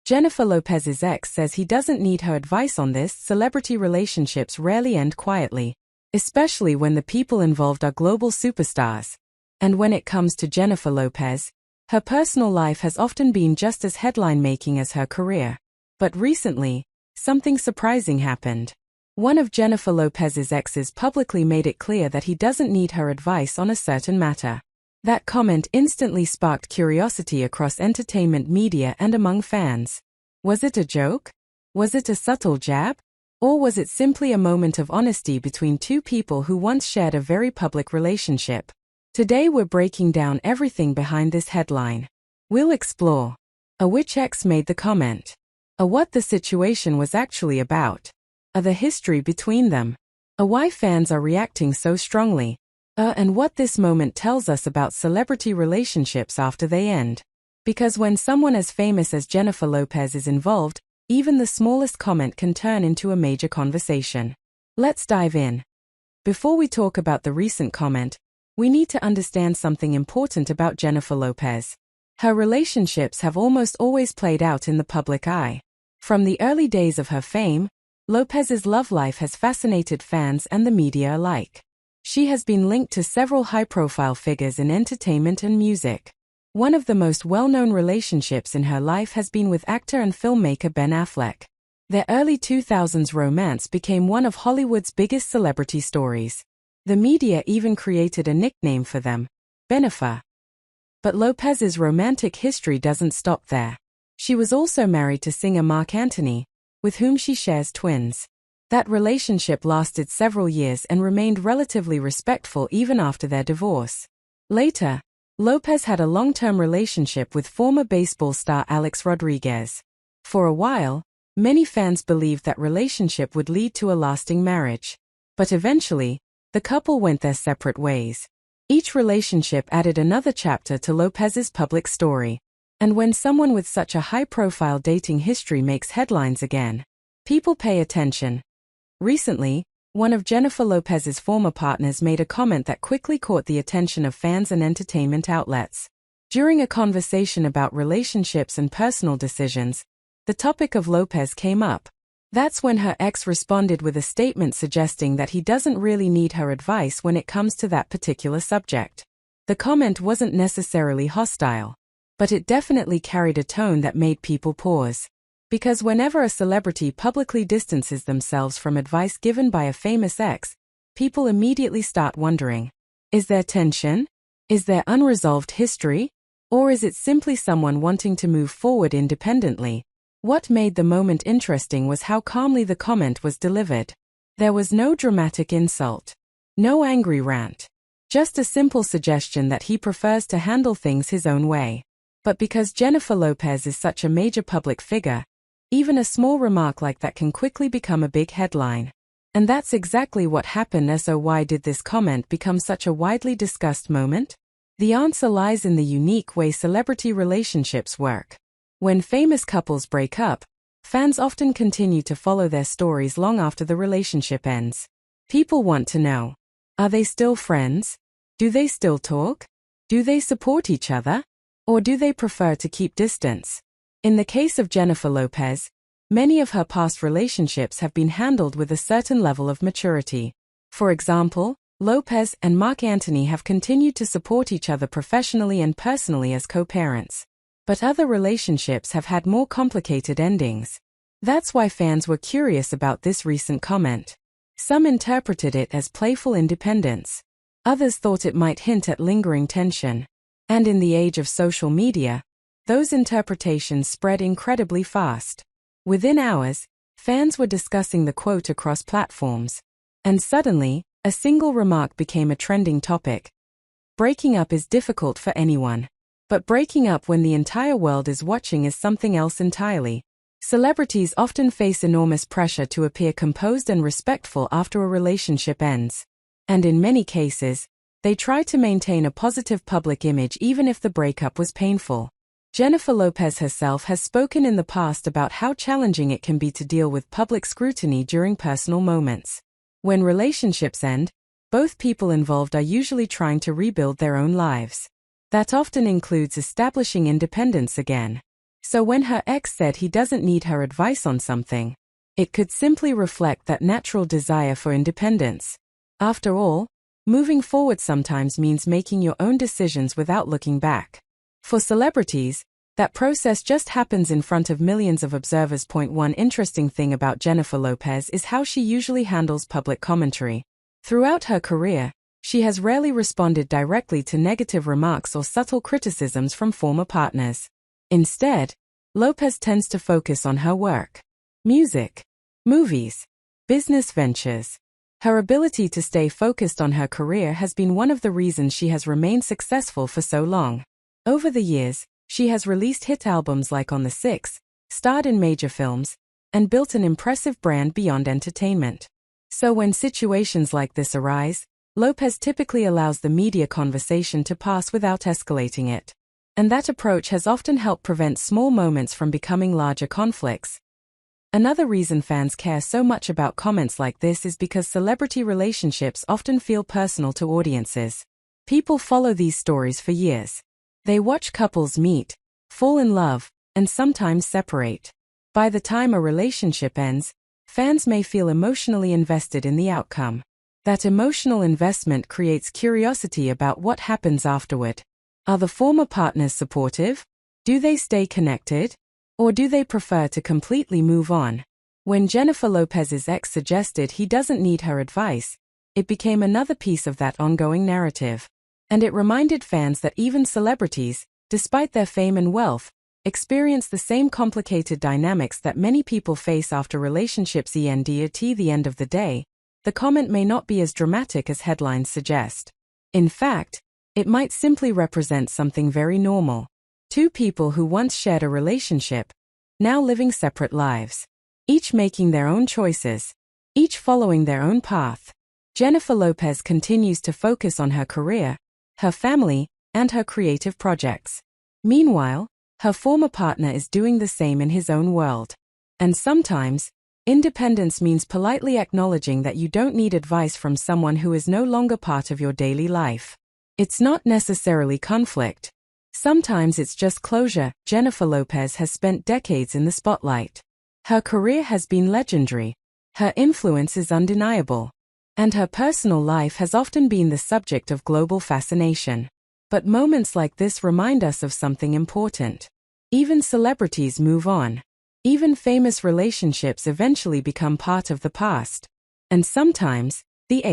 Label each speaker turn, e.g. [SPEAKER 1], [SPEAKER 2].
[SPEAKER 1] Jennifer Lopez's ex says he doesn't need her advice on this. Celebrity relationships rarely end quietly, especially when the people involved are global superstars. And when it comes to Jennifer Lopez, her personal life has often been just as headline-making as her career. But recently, something surprising happened. One of Jennifer Lopez's exes publicly made it clear that he doesn't need her advice on a certain matter. That comment instantly sparked curiosity across entertainment media and among fans. Was it a joke? Was it a subtle jab? Or was it simply a moment of honesty between two people who once shared a very public relationship? Today we're breaking down everything behind this headline. We'll explore which ex made the comment, what the situation was actually about, the history between them, why fans are reacting so strongly, and what this moment tells us about celebrity relationships after they end. Because when someone as famous as Jennifer Lopez is involved, even the smallest comment can turn into a major conversation. Let's dive in. Before we talk about the recent comment, we need to understand something important about Jennifer Lopez. Her relationships have almost always played out in the public eye. From the early days of her fame, Lopez's love life has fascinated fans and the media alike. She has been linked to several high-profile figures in entertainment and music. One of the most well-known relationships in her life has been with actor and filmmaker Ben Affleck. Their early 2000s romance became one of Hollywood's biggest celebrity stories. The media even created a nickname for them, Bennifer. But Lopez's romantic history doesn't stop there. She was also married to singer Marc Anthony, with whom she shares twins. That relationship lasted several years and remained relatively respectful even after their divorce. Later, Lopez had a long-term relationship with former baseball star Alex Rodriguez. For a while, many fans believed that relationship would lead to a lasting marriage. But eventually, the couple went their separate ways. Each relationship added another chapter to Lopez's public story. And when someone with such a high-profile dating history makes headlines again, people pay attention. Recently, one of Jennifer Lopez's former partners made a comment that quickly caught the attention of fans and entertainment outlets. During a conversation about relationships and personal decisions, the topic of Lopez came up. That's when her ex responded with a statement suggesting that he doesn't really need her advice when it comes to that particular subject. The comment wasn't necessarily hostile, but it definitely carried a tone that made people pause. Because whenever a celebrity publicly distances themselves from advice given by a famous ex, people immediately start wondering, is there tension? Is there unresolved history? Or is it simply someone wanting to move forward independently? What made the moment interesting was how calmly the comment was delivered. There was no dramatic insult, no angry rant, just a simple suggestion that he prefers to handle things his own way. But because Jennifer Lopez is such a major public figure, even a small remark like that can quickly become a big headline. And that's exactly what happened. So why did this comment become such a widely discussed moment? The answer lies in the unique way celebrity relationships work. When famous couples break up, fans often continue to follow their stories long after the relationship ends. People want to know, are they still friends? Do they still talk? Do they support each other? Or do they prefer to keep distance? In the case of Jennifer Lopez, many of her past relationships have been handled with a certain level of maturity. For example, Lopez and Marc Anthony have continued to support each other professionally and personally as co-parents. But other relationships have had more complicated endings. That's why fans were curious about this recent comment. Some interpreted it as playful independence. Others thought it might hint at lingering tension. And in the age of social media, those interpretations spread incredibly fast. Within hours, fans were discussing the quote across platforms. And suddenly, a single remark became a trending topic. Breaking up is difficult for anyone. But breaking up when the entire world is watching is something else entirely. Celebrities often face enormous pressure to appear composed and respectful after a relationship ends. And in many cases, they try to maintain a positive public image even if the breakup was painful. Jennifer Lopez herself has spoken in the past about how challenging it can be to deal with public scrutiny during personal moments. When relationships end, both people involved are usually trying to rebuild their own lives. That often includes establishing independence again. So when her ex said he doesn't need her advice on something, it could simply reflect that natural desire for independence. After all, moving forward sometimes means making your own decisions without looking back. For celebrities, that process just happens in front of millions of observers. One interesting thing about Jennifer Lopez is how she usually handles public commentary. Throughout her career, she has rarely responded directly to negative remarks or subtle criticisms from former partners. Instead, Lopez tends to focus on her work, music, movies, business ventures. Her ability to stay focused on her career has been one of the reasons she has remained successful for so long. Over the years, she has released hit albums like On the Six, starred in major films, and built an impressive brand beyond entertainment. So when situations like this arise, Lopez typically allows the media conversation to pass without escalating it. And that approach has often helped prevent small moments from becoming larger conflicts. Another reason fans care so much about comments like this is because celebrity relationships often feel personal to audiences. People follow these stories for years. They watch couples meet, fall in love, and sometimes separate. By the time a relationship ends, fans may feel emotionally invested in the outcome. That emotional investment creates curiosity about what happens afterward. Are the former partners supportive? Do they stay connected? Or do they prefer to completely move on? When Jennifer Lopez's ex suggested he doesn't need her advice, it became another piece of that ongoing narrative. And it reminded fans that even celebrities, despite their fame and wealth, experience the same complicated dynamics that many people face after relationships end. At the end of the day, the comment may not be as dramatic as headlines suggest. In fact, it might simply represent something very normal. Two people who once shared a relationship, now living separate lives. Each making their own choices, each following their own path. Jennifer Lopez continues to focus on her career, her family, and her creative projects. Meanwhile, her former partner is doing the same in his own world. And sometimes, independence means politely acknowledging that you don't need advice from someone who is no longer part of your daily life. It's not necessarily conflict. Sometimes it's just closure. Jennifer Lopez has spent decades in the spotlight. Her career has been legendary. Her influence is undeniable. And her personal life has often been the subject of global fascination. But moments like this remind us of something important. Even celebrities move on. Even famous relationships eventually become part of the past. And sometimes, the